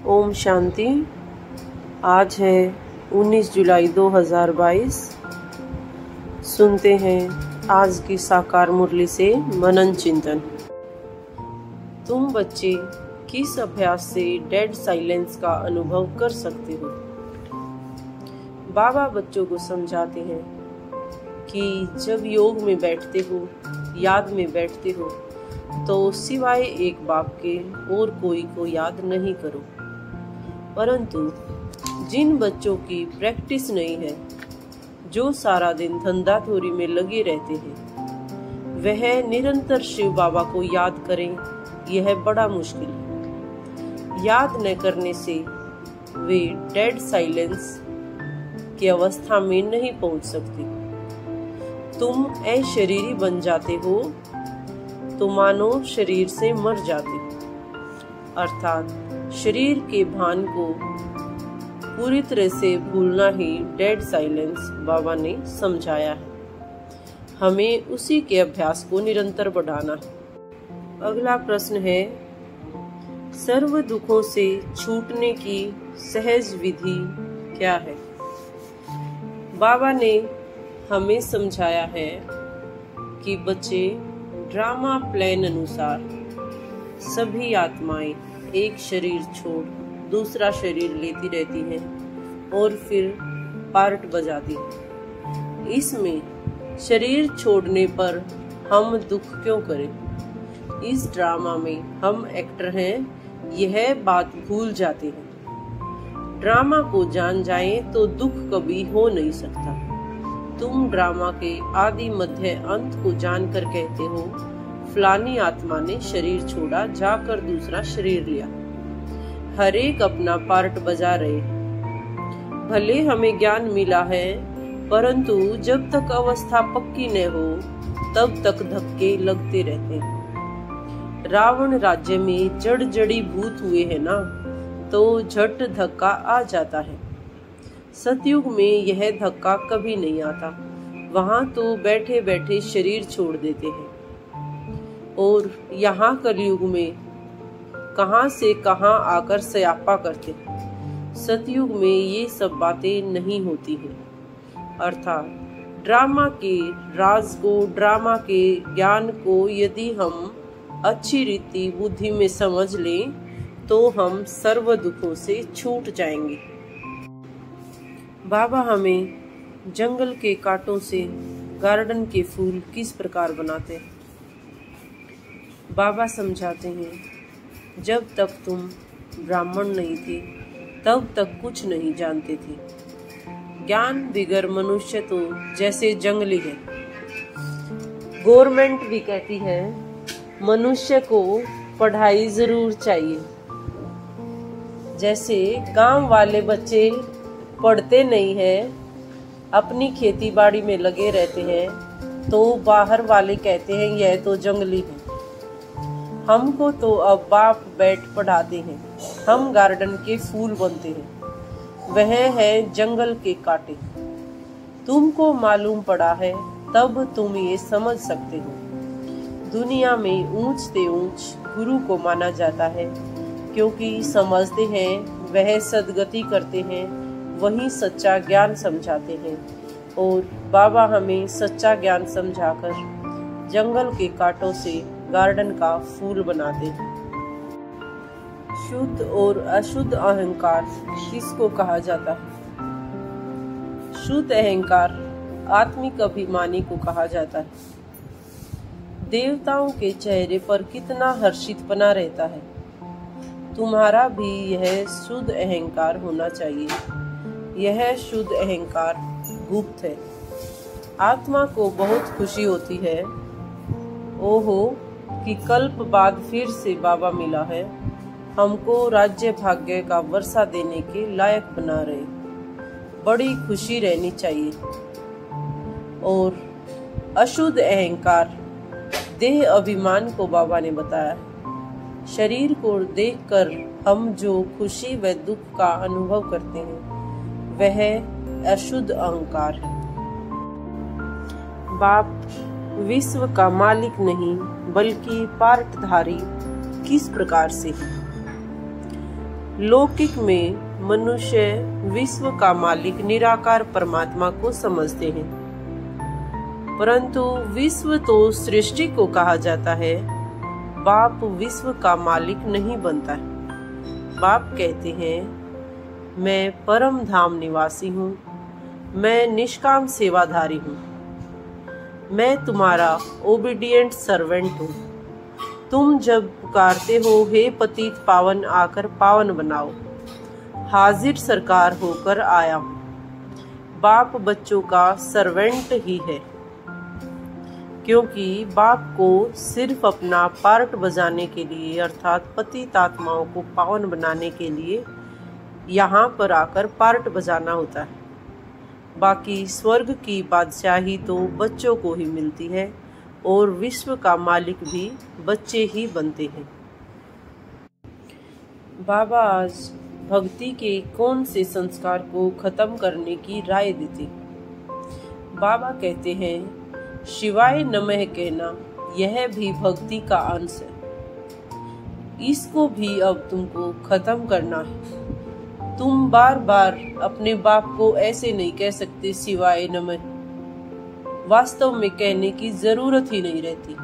ओम शांति। आज है 19 जुलाई 2022। सुनते हैं आज की साकार मुरली से मनन चिंतन। तुम बच्चे किस अभ्यास से डेड साइलेंस का अनुभव कर सकते हो? बाबा बच्चों को समझाते हैं कि जब योग में बैठते हो, याद में बैठते हो, तो सिवाय एक बाप के और कोई को याद नहीं करो। परंतु जिन बच्चों की प्रैक्टिस नहीं है, जो सारा दिन धंधाधोरी में लगे रहते हैं, वह निरंतर शिव बाबा को याद करें, यह बड़ा मुश्किल है। याद न करने से वे डेड साइलेंस की अवस्था में नहीं पहुंच सकते। तुम अशरीरी बन जाते हो तो मानो शरीर से मर जाते, अर्थात शरीर के भान को पूरी तरह से भूलना ही डेड साइलेंस बाबा ने समझाया है। हमें उसी के अभ्यास को निरंतर बढ़ाना है। अगला प्रश्न है, सर्व दुखों से छूटने की सहज विधि क्या है? बाबा ने हमें समझाया है कि बच्चे ड्रामा प्लान अनुसार सभी आत्माएं एक शरीर छोड़ दूसरा शरीर लेती रहती हैं और फिर पार्ट बजाती हैं। इसमें शरीर छोड़ने पर हम दुख क्यों करें? इस ड्रामा में हम एक्टर हैं, यह बात भूल जाते हैं। ड्रामा को जान जाएं तो दुख कभी हो नहीं सकता। तुम ड्रामा के आदि मध्य अंत को जानकर कहते हो, फलानी आत्मा ने शरीर छोड़ा, जाकर दूसरा शरीर लिया। हर एक अपना पार्ट बजा रहे। भले हमें ज्ञान मिला है, परंतु जब तक अवस्था पक्की न हो तब तक धक्के लगते रहते हैं। रावण राज्य में जड़ जड़ी भूत हुए हैं ना, तो झट धक्का आ जाता है। सतयुग में यह धक्का कभी नहीं आता। वहां तो बैठे बैठे शरीर छोड़ देते हैं। और यहाँ कलयुग में कहां से कहां आकर स्यापा करते हैं। सतयुग में ये सब बातें नहीं होती हैं। अर्थात ड्रामा के राज को, ड्रामा के ज्ञान को यदि हम अच्छी रीति बुद्धि में समझ लें तो हम सर्व दुखों से छूट जाएंगे। बाबा हमें जंगल के कांटों से गार्डन के फूल किस प्रकार बनाते हैं। बाबा समझाते हैं, जब तक तुम ब्राह्मण नहीं थे तब तक कुछ नहीं जानते थे। ज्ञान बिगर मनुष्य तो जैसे जंगली है। गवर्नमेंट भी कहती है मनुष्य को पढ़ाई जरूर चाहिए। जैसे गांव वाले बच्चे पढ़ते नहीं है, अपनी खेती बाड़ी में लगे रहते हैं, तो बाहर वाले कहते हैं यह तो जंगली है। हमको तो अब बाप बैठ पढ़ाते हैं, हम गार्डन के फूल बनते हैं, वह है जंगल के कांटे। तुमको मालूम पड़ा है तब तुम ये समझ सकते हो। दुनिया में ऊंच से ऊंच गुरु को माना जाता है, क्योंकि समझते हैं वह सद्गति करते हैं, वही सच्चा ज्ञान समझाते हैं। और बाबा हमें सच्चा ज्ञान समझाकर जंगल के कांटों से गार्डन का फूल बनाते हैं। शुद्ध और अशुद्ध अहंकार किसको कहा जाता है? शुद्ध अहंकार आत्मिक अभिमानी को कहा जाता है। देवताओं के चेहरे पर कितना हर्षितपना रहता है। तुम्हारा भी यह शुद्ध अहंकार होना चाहिए। यह शुद्ध अहंकार गुप्त है। आत्मा को बहुत खुशी होती है, ओहो कि कल्प बाद फिर से बाबा मिला है, हमको राज्य भाग्य का वर्षा देने के लायक बना रहे। बड़ी खुशी रहनी चाहिए। और अशुद्ध अहंकार देह अभिमान को बाबा ने बताया। शरीर को देखकर हम जो खुशी व दुख का अनुभव करते हैं, वह अशुद्ध अहंकार है। बाप विश्व का मालिक नहीं बल्कि पार्टधारी किस प्रकार से है? लौकिक में मनुष्य विश्व का मालिक निराकार परमात्मा को समझते हैं, परंतु विश्व तो सृष्टि को कहा जाता है। बाप विश्व का मालिक नहीं बनता है। बाप कहते हैं, मैं परम धाम निवासी हूँ, मैं निष्काम सेवाधारी हूँ, मैं तुम्हारा ओबीडिएंट सर्वेंट हूँ। तुम जब पुकारते हो, हे पतित पावन आकर पावन बनाओ, हाजिर सरकार होकर आया हूँ। बाप बच्चों का सर्वेंट ही है, क्योंकि बाप को सिर्फ अपना पार्ट बजाने के लिए अर्थात पतित आत्माओं को पावन बनाने के लिए यहाँ पर आकर पार्ट बजाना होता है। बाकी स्वर्ग की बादशाही तो बच्चों को ही मिलती है और विश्व का मालिक भी बच्चे ही बनते हैं। बाबा आज भक्ति के कौन से संस्कार को खत्म करने की राय देते? बाबा कहते हैं, शिवाय नमः कहना यह भी भक्ति का अंश है। इसको भी अब तुमको खत्म करना है। तुम बार बार अपने बाप को ऐसे नहीं कह सकते शिवाय नमः। वास्तव में कहने की जरूरत ही नहीं रहती।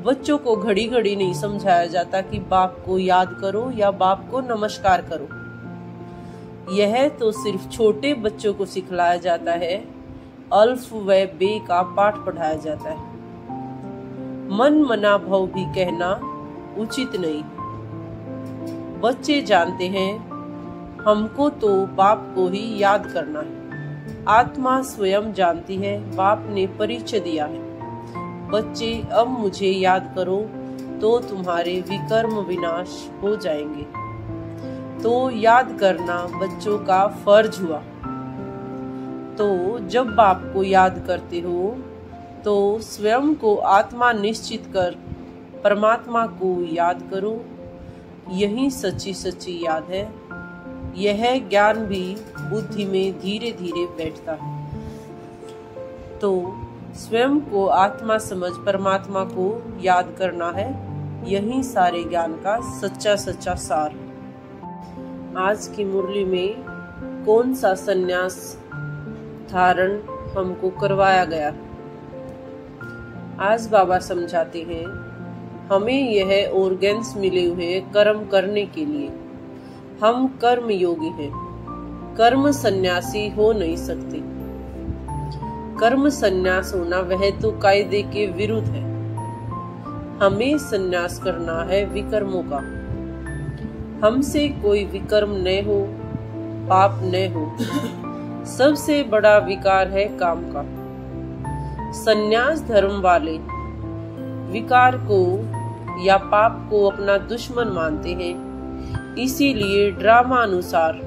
बच्चों को घड़ी घड़ी नहीं समझाया जाता कि बाप को याद करो या बाप को नमस्कार करो। यह तो सिर्फ छोटे बच्चों को सिखलाया जाता है। अल्फ व बे का पाठ पढ़ाया जाता है। मन मना भव भी कहना उचित नहीं। बच्चे जानते हैं हमको तो बाप को ही याद करना है। आत्मा स्वयं जानती है बाप ने परिचय दिया है। बच्चे अब मुझे याद करो तो तुम्हारे विकर्म विनाश हो जाएंगे। तो याद करना बच्चों का फर्ज हुआ। तो जब बाप को याद करते हो तो स्वयं को आत्मा निश्चित कर परमात्मा को याद करो। यही सच्ची सच्ची याद है। यह ज्ञान भी बुद्धि में धीरे धीरे बैठता है। तो स्वयं को आत्मा समझ परमात्मा को याद करना है। यही सारे ज्ञान का सच्चा सच्चा सार है। आज की मुरली में कौन सा संन्यास धारण हमको करवाया गया? आज बाबा समझाते हैं, हमें यह ऑर्गन्स मिले हुए कर्म करने के लिए। हम कर्म योगी हैं, कर्म सन्यासी हो नहीं सकते। कर्म सन्यास होना वह तो कायदे के विरुद्ध है। हमें सन्यास करना है विकर्मों का। हमसे कोई विकर्म न हो, पाप न हो। सबसे बड़ा विकार है काम का। सन्यास धर्म वाले विकार को या पाप को अपना दुश्मन मानते हैं। इसीलिए ड्रामा अनुसार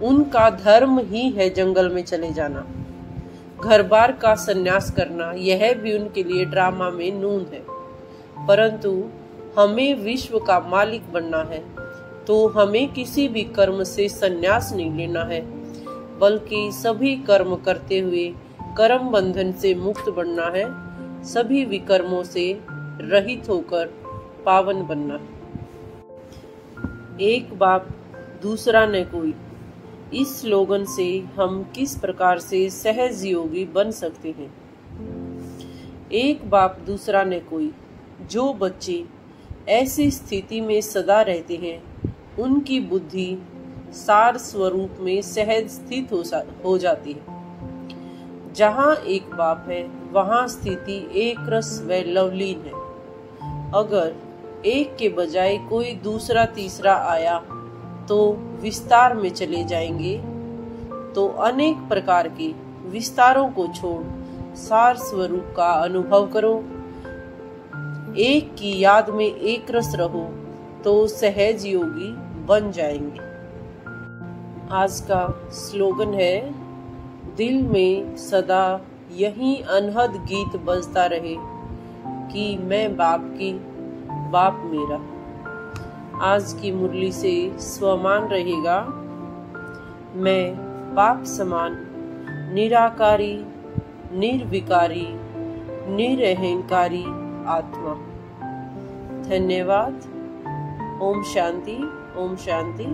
उनका धर्म ही है जंगल में चले जाना, घर बार का सन्यास करना। यह भी उनके लिए ड्रामा में नून है। परंतु हमें विश्व का मालिक बनना है तो हमें किसी भी कर्म से सन्यास नहीं लेना है, बल्कि सभी कर्म करते हुए कर्म बंधन से मुक्त बनना है। सभी विकर्मों से रहित होकर पावन बनना है। एक बाप दूसरा न कोई, इस स्लोगन से हम किस प्रकार से सहज योगी बन सकते हैं। एक बाप दूसरा न कोई। जो बच्चे ऐसी स्थिति में सदा रहते हैं उनकी बुद्धि सार स्वरूप में सहज स्थित हो जाती है। जहाँ एक बाप है वहाँ स्थिति एक रस व लवलीन है। अगर एक के बजाय कोई दूसरा तीसरा आया तो विस्तार में चले जाएंगे। तो अनेक प्रकार के विस्तारों को छोड़ सार स्वरूप का अनुभव करो। एक की याद में एक रस रहो तो सहज योगी बन जाएंगे। आज का स्लोगन है, दिल में सदा यही अनहद गीत बजता रहे कि मैं बाप की, बाप मेरा। आज की मुरली से स्वमान रहेगा, मैं बाप समान निराकारी, निर्विकारी, निरहंकारी आत्मा। धन्यवाद। ओम शांति, ओम शांति।